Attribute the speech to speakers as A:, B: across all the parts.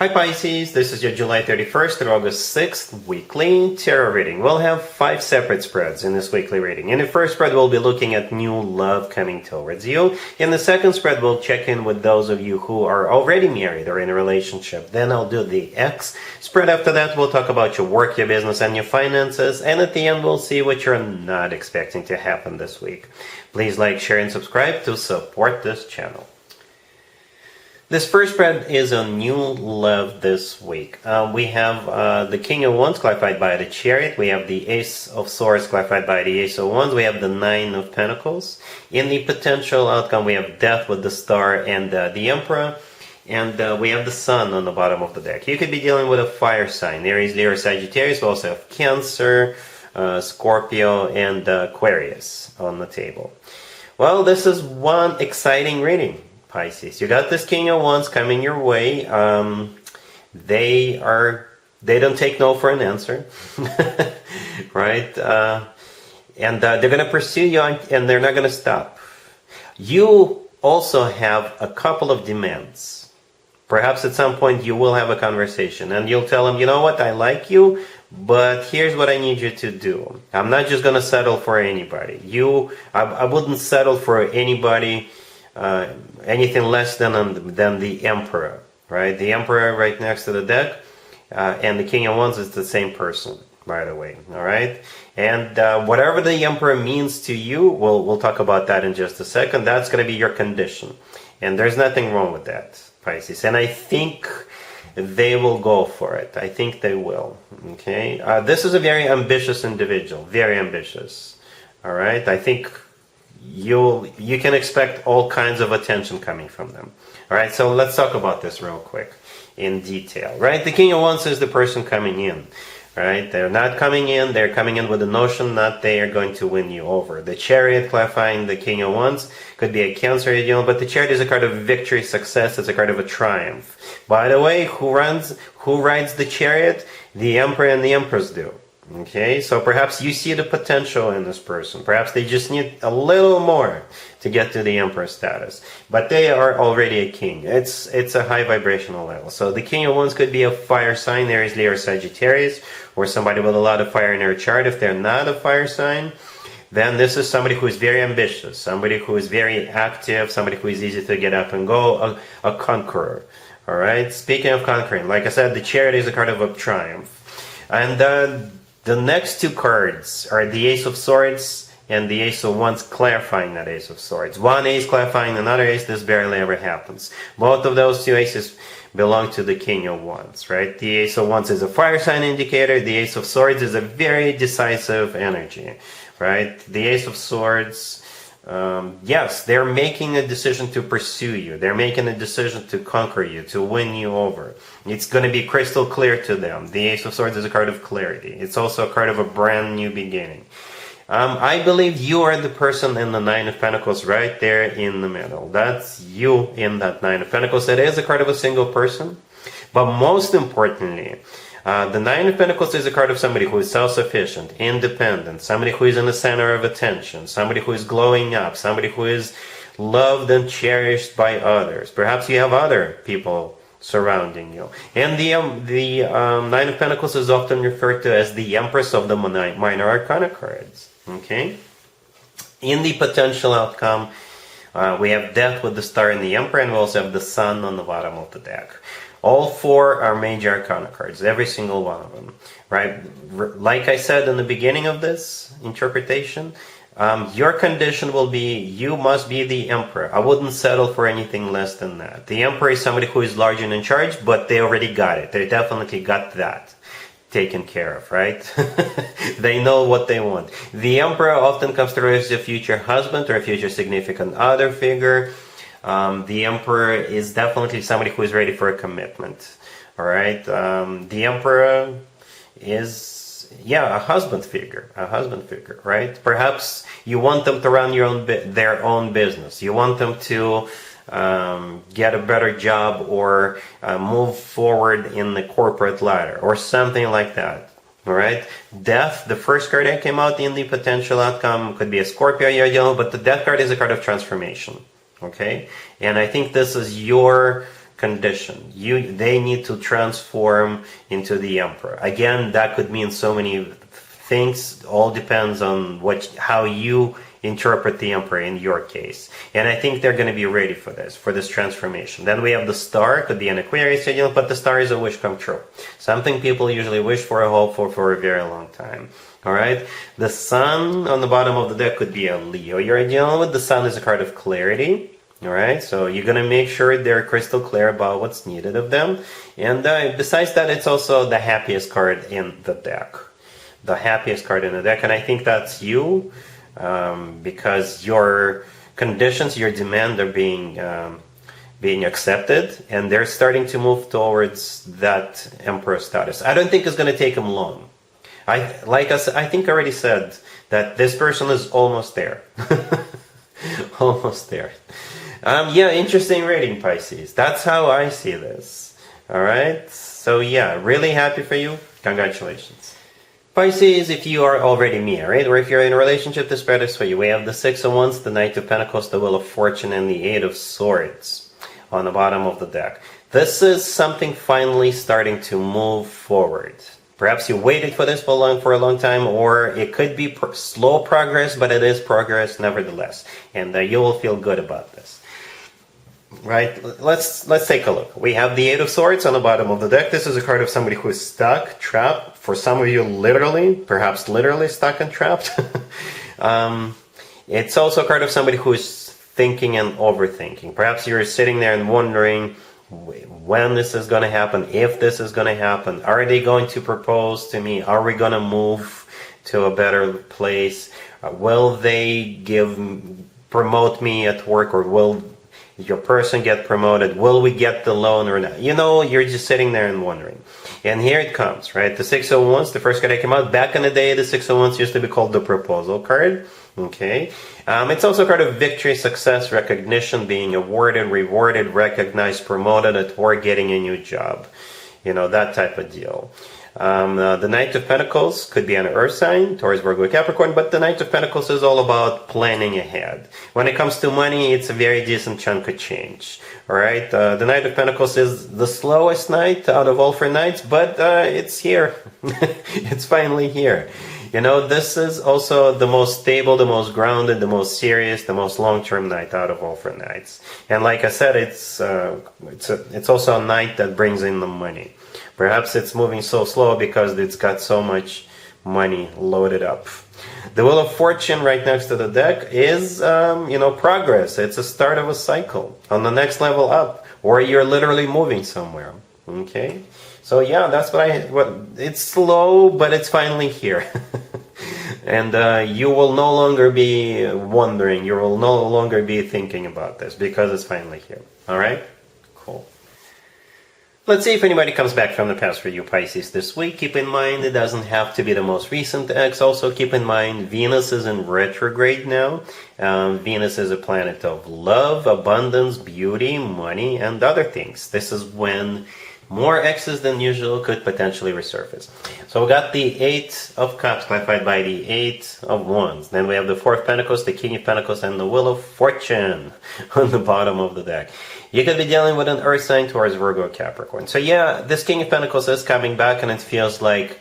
A: Hi Pisces, this is your July 31st through August 6th weekly tarot reading. We'll have 5 separate spreads in this weekly reading. In the first spread, we'll be looking at new love coming towards you. In the second spread, we'll check in with those of you who are already married or in a relationship. Then I'll do the X spread. After that, we'll talk about your work, your business, and your finances. And at the end, we'll see what you're not expecting to happen this week. Please like, share, and subscribe to support this channel. This first spread is on new love this week. We have the King of Wands clarified by the Chariot. We have the Ace of Swords clarified by the Ace of Wands. We have the Nine of Pentacles. In the potential outcome, we have Death with the Star and the Emperor. And we have the Sun on the bottom of the deck. You could be dealing with a fire sign. Aries, Leo, Sagittarius. We also have Cancer, Scorpio, and Aquarius on the table. Well, this is one exciting reading, Pisces. You got this King of Wands coming your way. They don't take no for an answer, right? And they're going to pursue you, and they're not going to stop. You also have a couple of demands. Perhaps at some point you will have a conversation, and you'll tell them, you know what, I like you, but here's what I need you to do. I'm not just going to settle for anybody. I wouldn't settle for anybody. Anything less than the Emperor, right? The Emperor right next to the deck, and the King of Wands is the same person, by the way, all right? And whatever the Emperor means to you, we'll talk about that in just a second. That's going to be your condition, and there's nothing wrong with that, Pisces. And I think they will go for it. I think they will, okay? This is a very ambitious individual, very ambitious, all right? I think you can expect all kinds of attention coming from them. All right, so let's talk about this real quick in detail. Right, the King of Wands is the person coming in. Right, they're not coming in. They're coming in with the notion that they are going to win you over. The Chariot clarifying the King of Wands could be a Cancer ideal, but the Chariot is a card of victory, success. It's a card of a triumph. By the way, who rides the Chariot? The Emperor and the Empress do. Okay, so perhaps you see the potential in this person. Perhaps they just need a little more to get to the Emperor status. But they are already a king. It's a high vibrational level. So the King of Wands could be a fire sign. Aries, Leo, Sagittarius, or somebody with a lot of fire in their chart. If they're not a fire sign, then this is somebody who is very ambitious, somebody who is very active, somebody who is easy to get up and go, a conqueror. All right, speaking of conquering, like I said, the Chariot is a card of a triumph. And the next two cards are the Ace of Swords and the Ace of Wands clarifying that Ace of Swords. One ace clarifying another ace, this barely ever happens. Both of those two aces belong to the King of Wands, right? The Ace of Wands is a fire sign indicator. The Ace of Swords is a very decisive energy, right? The Ace of Swords, yes, they're making a decision to pursue you. They're making a decision to conquer you, to win you over. It's going to be crystal clear to them. The Ace of Swords is a card of clarity. It's also a card of a brand new beginning. I believe you are the person in the Nine of Pentacles right there in the middle. That's you in that Nine of Pentacles. It is a card of a single person. But most importantly, the Nine of Pentacles is a card of somebody who is self-sufficient, independent, somebody who is in the center of attention, somebody who is glowing up, somebody who is loved and cherished by others. Perhaps you have other people surrounding you. And the Nine of Pentacles is often referred to as the Empress of the Minor Arcana cards. Okay? In the potential outcome, we have Death with the Star and the Emperor, and we also have the Sun on the bottom of the deck. All 4 are major arcana cards, every single one of them, right? Like I said in the beginning of this interpretation, your condition will be, you must be the Emperor. I wouldn't settle for anything less than that. The Emperor is somebody who is large and in charge, but they already got it. They definitely got that taken care of, right? They know what they want. The Emperor often comes through as a future husband or a future significant other figure. The Emperor is definitely somebody who is ready for a commitment. All right. The Emperor is, a husband figure, right? Perhaps you want them to run their own business. You want them to get a better job or move forward in the corporate ladder or something like that. All right. Death, the first card that came out in the potential outcome, could be a Scorpio you're dealing with, but the Death card is a card of transformation. Okay, and I think this is your condition. They need to transform into the Emperor. Again, that could mean so many things. All depends on how you interpret the Emperor in your case. And I think they're going to be ready for this transformation. Then we have the Star, could be an Aquarius, but the Star is a wish come true. Something people usually wish for or hope for a very long time. All right. The Sun on the bottom of the deck could be a Leo you're dealing with. The Sun is a card of clarity. All right. So you're going to make sure they're crystal clear about what's needed of them. And besides that, it's also the happiest card in the deck. The happiest card in the deck. And I think that's you. Because your conditions, your demand are being accepted, and they're starting to move towards that Emperor status. I don't think it's going to take them long. I think I already said that this person is almost there. Almost there. Yeah, interesting reading, Pisces. That's how I see this. All right. So yeah, really happy for you. Congratulations. Pisces, if you are already married, or if you're in a relationship, this spread is for you. We have the Six of Wands, the Knight of Pentacles, the Wheel of Fortune, and the Eight of Swords on the bottom of the deck. This is something finally starting to move forward. Perhaps you waited for this for a long time, or it could be slow progress, but it is progress nevertheless. And you will feel good about this. Right, let's take a look. We have the Eight of Swords on the bottom of the deck. This is a card of somebody who is stuck, trapped. For some of you, perhaps literally stuck and trapped. It's also a card of somebody who is thinking and overthinking. Perhaps you're sitting there and wondering when this is going to happen, if this is going to happen. Are they going to propose to me? Are we going to move to a better place? Will they promote me at work, or will your person get promoted? Will we get the loan or not? You're just sitting there and wondering. And here it comes, right? The Six of Wands, the first card that came out. Back in the day, the Six of Wands used to be called the proposal card. Okay. It's also a card of victory, success, recognition, being awarded, rewarded, recognized, promoted at work, getting a new job. That type of deal. The Knight of Pentacles could be an earth sign, Taurus, Virgo, Capricorn, but the Knight of Pentacles is all about planning ahead. When it comes to money, it's a very decent chunk of change. All right, the Knight of Pentacles is the slowest knight out of all 4 knights, but it's here. It's finally here. This is also the most stable, the most grounded, the most serious, the most long-term knight out of all 4 knights. And like I said, it's also a knight that brings in the money. Perhaps it's moving so slow because it's got so much money loaded up. The Wheel of Fortune right next to the deck is, progress. It's a start of a cycle on the next level up, or you're literally moving somewhere. Okay, so yeah, that's it's slow, but it's finally here. And you will no longer be wondering. You will no longer be thinking about this because it's finally here. All right, cool. Let's see if anybody comes back from the past for you, Pisces, this week. Keep in mind, it doesn't have to be the most recent ex. Also, keep in mind, Venus is in retrograde now. Venus is a planet of love, abundance, beauty, money, and other things. This is when more exes than usual could potentially resurface. So we got the Eight of Cups clarified by the Eight of Wands. Then we have the Four of Pentacles, the King of Pentacles, and the Wheel of Fortune on the bottom of the deck. You could be dealing with an earth sign, Taurus, Virgo, Capricorn. So yeah, this King of Pentacles is coming back, and it feels like,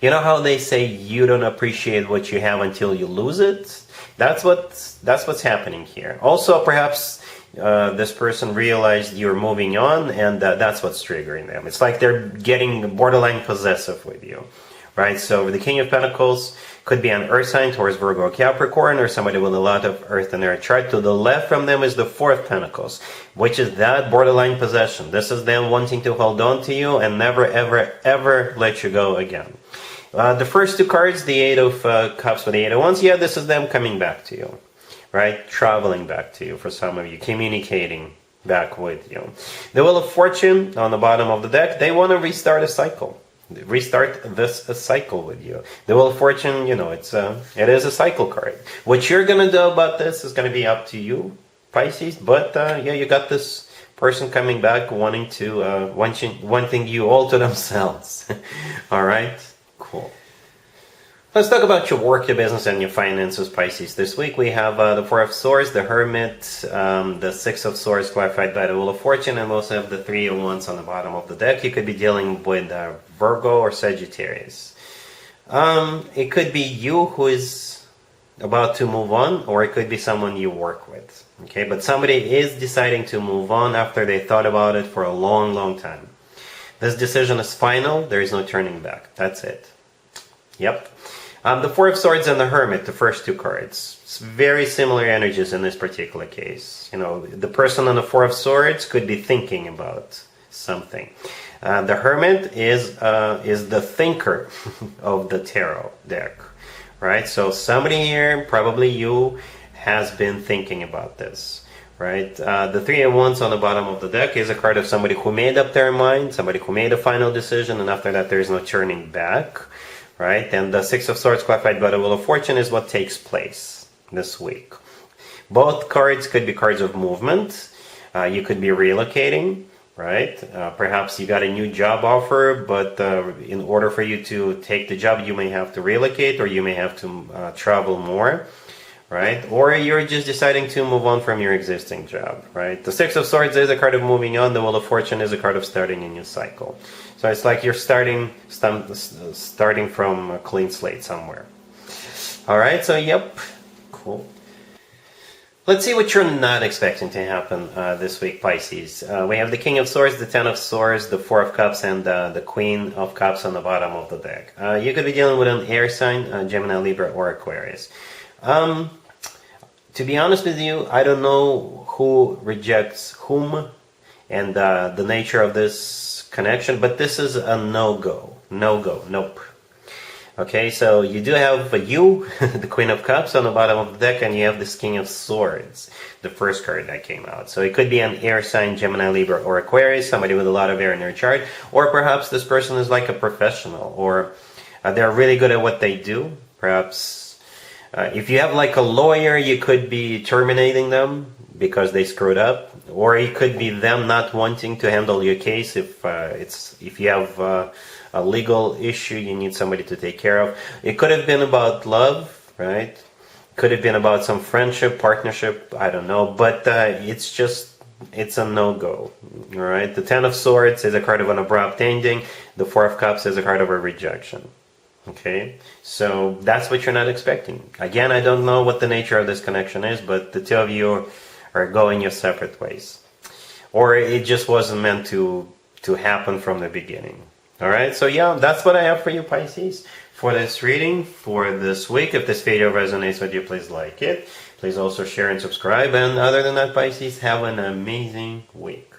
A: how they say you don't appreciate what you have until you lose it? That's what's happening here. Also, perhaps this person realized you're moving on, and that's what's triggering them. It's like they're getting borderline possessive with you, right? So the King of Pentacles could be an earth sign, Taurus, Virgo, Capricorn, or somebody with a lot of earth in their chart. To the left from them is the Four of Pentacles, which is that borderline possession. This is them wanting to hold on to you and never, ever, ever let you go again. The first 2 cards, the Eight of Cups with the Eight of Wands, yeah, this is them coming back to you, right? Traveling back to you for some of you, communicating back with you. The Wheel of Fortune on the bottom of the deck, they want to restart a cycle. Restart this cycle with you. The Wheel of Fortune, it is a cycle card. What you're going to do about this is going to be up to you, Pisces. But yeah, you got this person coming back wanting you all to themselves. All right, cool. Let's talk about your work, your business, and your finances, Pisces. This week we have the Four of Swords, the Hermit, the Six of Swords clarified by the Wheel of Fortune, and we also have the Three of Wands on the bottom of the deck. You could be dealing with Virgo or Sagittarius. It could be you who is about to move on, or it could be someone you work with. Okay, but somebody is deciding to move on after they thought about it for a long, long time. This decision is final. There is no turning back. That's it. Yep. The Four of Swords and the Hermit, the first two cards. It's very similar energies in this particular case. You know, the person on the Four of Swords could be thinking about something. The Hermit is the thinker of the tarot deck, right? So somebody here, probably you, has been thinking about this, right? The Three of Wands on the bottom of the deck is a card of somebody who made up their mind, somebody who made a final decision, and after that there is no turning back. Right? And the Six of Swords clarified by the Wheel of Fortune is what takes place this week. Both cards could be cards of movement. You could be relocating, right? Perhaps you got a new job offer, but in order for you to take the job, you may have to relocate, or you may have to travel more, right? Or you're just deciding to move on from your existing job, right? The Six of Swords is a card of moving on. The Wheel of Fortune is a card of starting a new cycle. So it's like you're starting from a clean slate somewhere. All right, so yep, cool. Let's see what you're not expecting to happen this week, Pisces. We have the King of Swords, the Ten of Swords, the Four of Cups, and the Queen of Cups on the bottom of the deck. You could be dealing with an air sign, Gemini, Libra, or Aquarius. To be honest with you, I don't know who rejects whom and the nature of this connection, but this is a no-go. No-go. Nope. Okay, so you do have you, the Queen of Cups on the bottom of the deck, and you have this King of Swords, the first card that came out. So it could be an air sign, Gemini, Libra, or Aquarius, somebody with a lot of air in their chart, or perhaps this person is like a professional, or they're really good at what they do. Perhaps if you have like a lawyer, you could be terminating them because they screwed up, or it could be them not wanting to handle your case if you have a legal issue you need somebody to take care of. It could have been about love, right? Could have been about some friendship, partnership, I don't know, but it's a no-go, all right? The Ten of Swords is a card of an abrupt ending. The Four of Cups is a card of a rejection. Okay, so that's what you're not expecting. Again, I don't know what the nature of this connection is, but the two of you are going your separate ways. Or it just wasn't meant to happen from the beginning. Alright, so yeah, that's what I have for you, Pisces, for this reading for this week. If this video resonates with you, please like it. Please also share and subscribe. And other than that, Pisces, have an amazing week.